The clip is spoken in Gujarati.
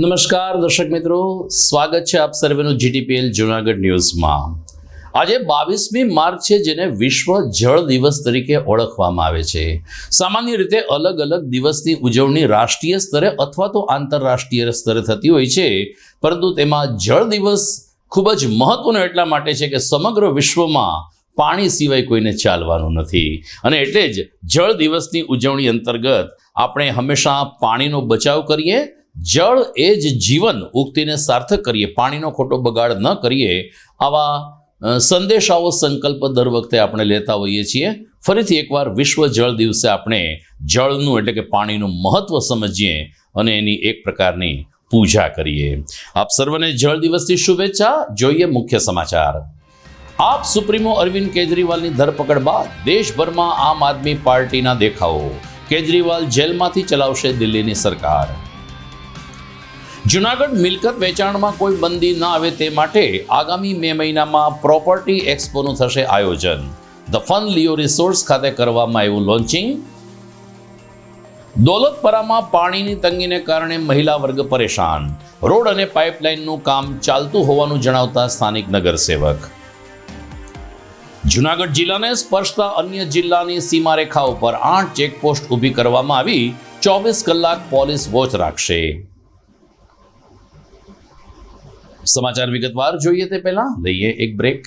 નમસ્કાર દર્શક મિત્રો, સ્વાગત છે આપ સર્વેનું જીટીપીએલ જૂનાગઢ ન્યૂઝમાં। આજે 22મી માર્ચ છે, જેને વિશ્વ જળ દિવસ તરીકે ઓળખવામાં આવે છે। સામાન્ય રીતે અલગ અલગ દિવસની ઉજવણી રાષ્ટ્રીય સ્તરે અથવા તો આંતરરાષ્ટ્રીય સ્તરે થતી હોય છે, પરંતુ તેમાં જળ દિવસ ખૂબ જ મહત્વનો એટલા માટે છે કે સમગ્ર વિશ્વમાં પાણી સિવાય કોઈને ચાલવાનું નથી, અને એટલે જ જળ દિવસની ઉજવણી અંતર્ગત આપણે હંમેશા પાણીનો બચાવ કરીએ, જળ એ જ જીવન ઉક્તિને સાર્થક કરીએ, પાણીનો ખોટો બગાડ ન કરીએ, આવા સંદેશાઓ સંકલ્પ દર વખતે આપણે લેતા હોઈએ છીએ। ફરીથી એકવાર વિશ્વ જળ દિવસે આપણે જળનું એટલે કે પાણીનું મહત્વ સમજીએ અને એની એક પ્રકારની પૂજા કરીએ। આપ સર્વને જળ દિવસની શુભેચ્છા। જોઈએ મુખ્ય સમાચાર। આપ સુપ્રીમો અરવિંદ કેજરીવાલની ધરપકડ બાદ દેશભરમાં આમ આદમી પાર્ટીના દેખાવો। કેજરીવાલ જેલમાંથી ચલાવશે દિલ્હીની સરકાર। જૂનાગઢ મિલકત વેચાણમાં કોઈ બંદી ન આવે તે માટે આગામી મે મહિનામાં પ્રોપર્ટી એક્સપોનું થશે આયોજન। ધ ફન લિયો રિસોર્સ ખાતે કરવામાં આવ્યું લોન્ચિંગ। દોલતપરામાં પાણીની તંગીને કારણે મહિલા વર્ગ પરેશાન। રોડ અને પાઇપલાઇનનું કામ ચાલતું હોવાનું જણાવતા સ્થાનિક નગરસેવક। જૂનાગઢ જિલ્લાને સ્પર્શતા અન્ય જિલ્લાની સીમારેખા ઉપર 8 ચેકપોસ્ટ ઊભી કરવામાં આવી, 24 કલાક પોલીસ વોચ રાખશે। સમાચાર વિગતવાર જોઈએ તે પહેલા લઈએ એક બ્રેક।